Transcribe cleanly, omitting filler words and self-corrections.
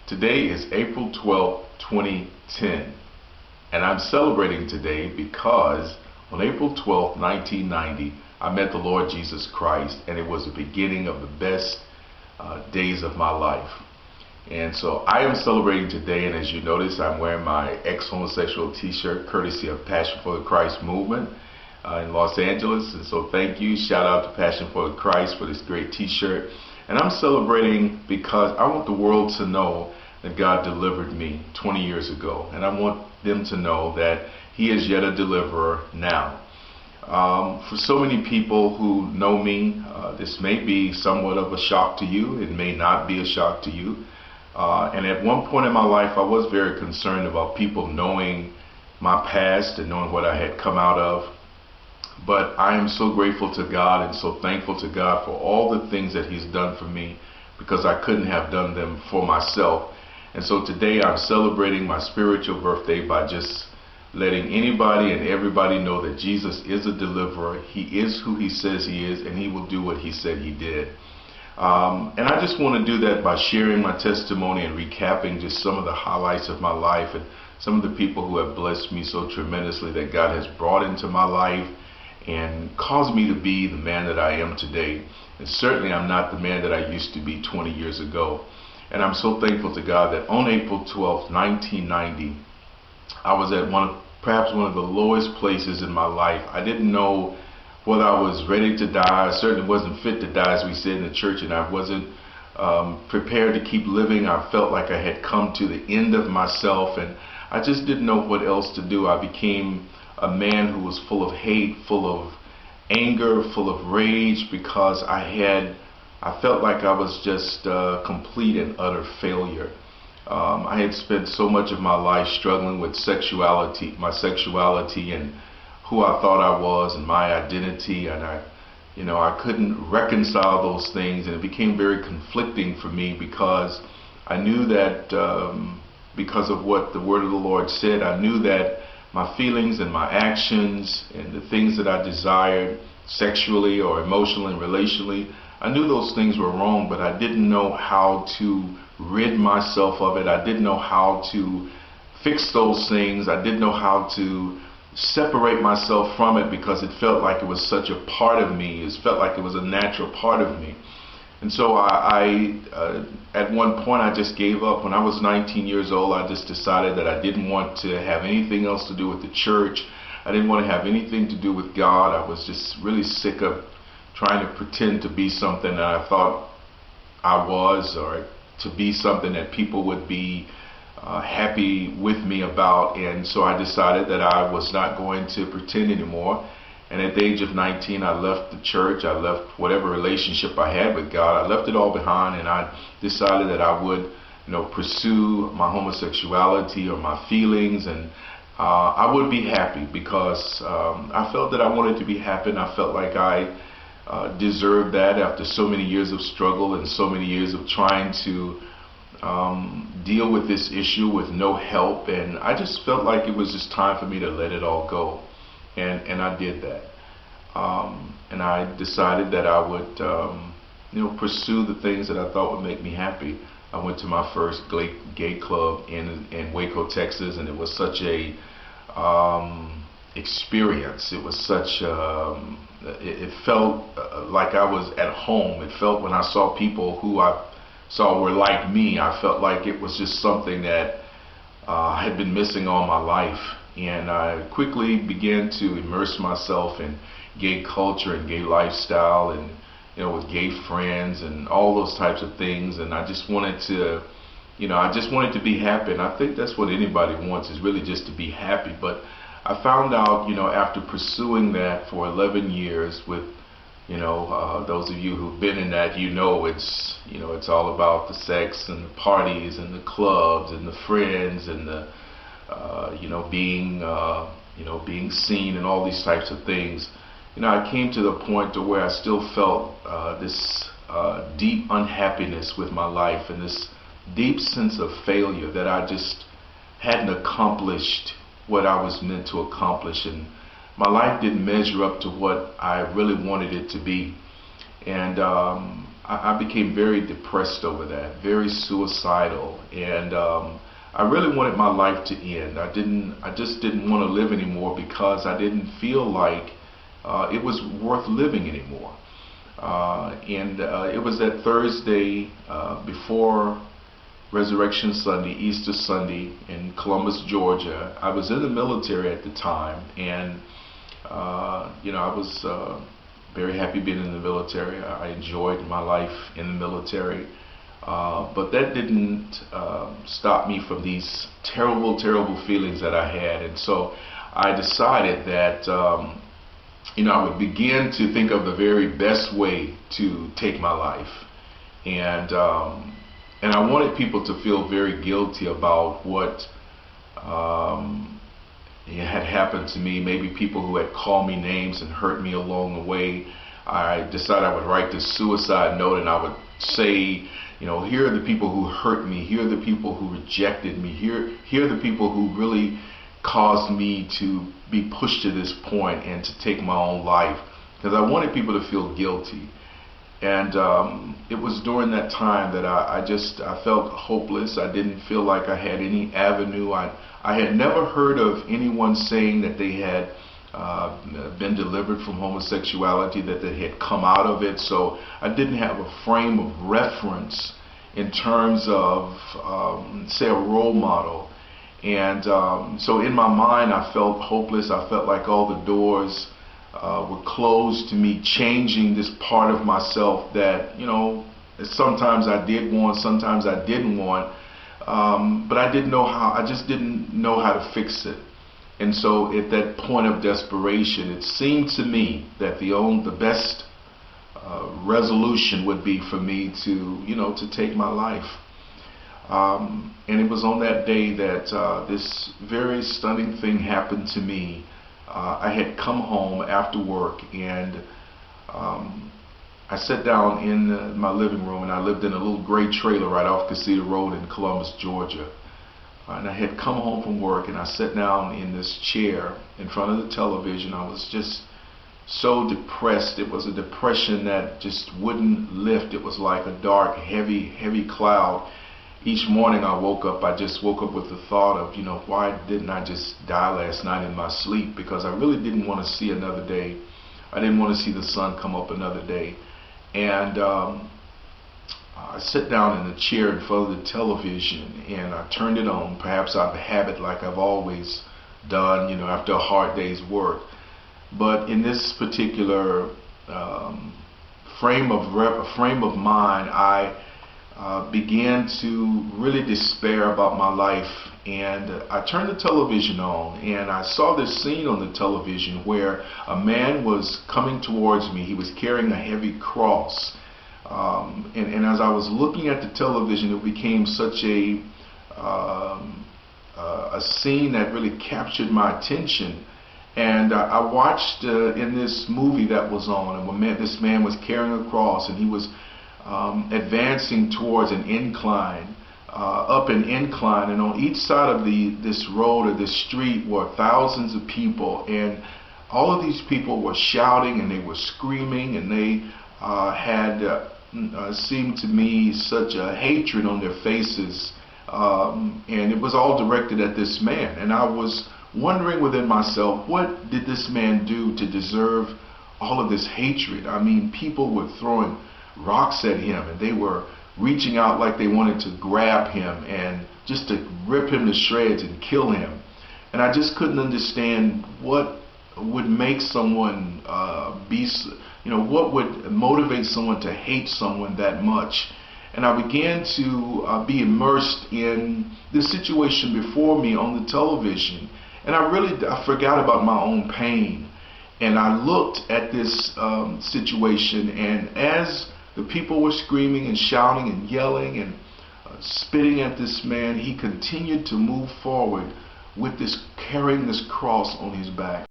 Today is April 12th, 2010, and I'm celebrating today because on April 12th, 1990, I met the Lord Jesus Christ, and it was the beginning of the best days of my life. And so I am celebrating today, and as you notice, I'm wearing my ex-homosexual t-shirt courtesy of Passion for the Christ movement in Los Angeles. And so thank you. Shout out to Passion for the Christ for this great t-shirt. And I'm celebrating because I want the world to know that God delivered me 20 years ago. And I want them to know that He is yet a deliverer now. For so many people who know me, this may be somewhat of a shock to you. It may not be a shock to you. And at one point in my life, I was very concerned about people knowing my past and knowing what I had come out of. But I am so grateful to God and so thankful to God for all the things that He's done for me, because I couldn't have done them for myself. And so today I'm celebrating my spiritual birthday by just letting anybody and everybody know that Jesus is a deliverer. He is who He says He is, and He will do what He said He did. And I just want to do that by sharing my testimony and recapping just some of the highlights of my life and some of the people who have blessed me so tremendously that God has brought into my life and caused me to be the man that I am today. And certainly I'm not the man that I used to be 20 years ago. And I'm so thankful to God that on April 12th, 1990, I was at perhaps one of the lowest places in my life. I didn't know whether I was ready to die. I certainly wasn't fit to die, as we said in the church, and I wasn't prepared to keep living. I felt like I had come to the end of myself, and I just didn't know what else to do. I became a man who was full of hate, full of anger, full of rage, because I felt like I was just complete and utter failure. I had spent so much of my life struggling with my sexuality and who I thought I was and my identity, and I couldn't reconcile those things, and it became very conflicting for me because I knew that because of what the word of the Lord said, I knew that my feelings and my actions and the things that I desired sexually or emotionally and relationally, I knew those things were wrong, but I didn't know how to rid myself of it. I didn't know how to fix those things. I didn't know how to separate myself from it because it felt like it was such a part of me. It felt like it was a natural part of me. And so at one point I just gave up. When I was 19 years old, I just decided that I didn't want to have anything else to do with the church. I didn't want to have anything to do with God. I was just really sick of trying to pretend to be something that I thought I was, or to be something that people would be happy with me about. And so I decided that I was not going to pretend anymore. And at the age of 19, I left the church. I left whatever relationship I had with God. I left it all behind, and I decided that I would, pursue my homosexuality or my feelings, and I would be happy because I felt that I wanted to be happy, and I felt like I deserved that after so many years of struggle and so many years of trying to deal with this issue with no help. And I just felt like it was just time for me to let it all go. And I did that. And I decided that I would, pursue the things that I thought would make me happy. I went to my first gay club in Waco, Texas, and it was such a experience. It was such, it felt like I was at home. It felt, when I saw people who I saw were like me, I felt like it was just something that I had been missing all my life. And I quickly began to immerse myself in gay culture and gay lifestyle, and with gay friends and all those types of things. And I just wanted to, to be happy. And I think that's what anybody wants, is really just to be happy. But I found out, after pursuing that for 11 years with, those of you who've been in that, it's all about the sex and the parties and the clubs and the friends and the being seen and all these types of things. I came to the point to where I still felt this deep unhappiness with my life and this deep sense of failure, that I just hadn't accomplished what I was meant to accomplish, and my life didn't measure up to what I really wanted it to be. And I became very depressed over that, very suicidal, and I really wanted my life to end. I just didn't want to live anymore because I didn't feel like it was worth living anymore. And it was that Thursday before Resurrection Sunday, Easter Sunday in Columbus, Georgia. I was in the military at the time, and I was very happy being in the military. I enjoyed my life in the military, but that didn't stop me from these terrible, terrible feelings that I had. And so I decided that I would begin to think of the very best way to take my life, and I wanted people to feel very guilty about what had happened to me. Maybe people who had called me names and hurt me along the way. I decided I would write this suicide note, and I would say, here are the people who hurt me. Here are the people who rejected me. Here are the people who really caused me to be pushed to this point and to take my own life, because I wanted people to feel guilty. And it was during that time that I felt hopeless. I didn't feel like I had any avenue. I had never heard of anyone saying that they had been delivered from homosexuality, that they had come out of it. So I didn't have a frame of reference in terms of, say, a role model. And so in my mind, I felt hopeless. I felt like all the doors were closed to me changing this part of myself that, sometimes I did want, sometimes I didn't want, but I didn't know how. I just didn't know how to fix it. And so at that point of desperation, it seemed to me that the best resolution would be for me to take my life. And it was on that day that this very stunning thing happened to me. I had come home after work, and I sat down in my living room, and I lived in a little gray trailer right off Casita Road in Columbus, Georgia. And I had come home from work, and I sat down in this chair in front of the television. I was just so depressed. It was a depression that just wouldn't lift. It was like a dark, heavy, heavy cloud. Each morning I just woke up with the thought of, why didn't I just die last night in my sleep? Because I really didn't want to see another day. I didn't want to see the sun come up another day. And I sat down in the chair in front of the television, and I turned it on, perhaps out of habit, like I've always done, after a hard day's work. But in this particular frame of mind, I began to really despair about my life, and I turned the television on, and I saw this scene on the television where a man was coming towards me. He was carrying a heavy cross, and as I was looking at the television, it became such a scene that really captured my attention. And I watched in this movie that was on, and this man was carrying a cross, and he was advancing towards an incline, up an incline, and on each side of this road or this street were thousands of people, and all of these people were shouting and they were screaming, and they had seemed to me such a hatred on their faces, and it was all directed at this man. And I was wondering within myself, what did this man do to deserve all of this hatred? I mean, people were throwing rocks at him, and they were reaching out like they wanted to grab him and just to rip him to shreds and kill him. And I just couldn't understand what would make someone what would motivate someone to hate someone that much. And I began to be immersed in this situation before me on the television, and I forgot about my own pain, and I looked at this situation, and as the people were screaming and shouting and yelling and spitting at this man, he continued to move forward with carrying this cross on his back.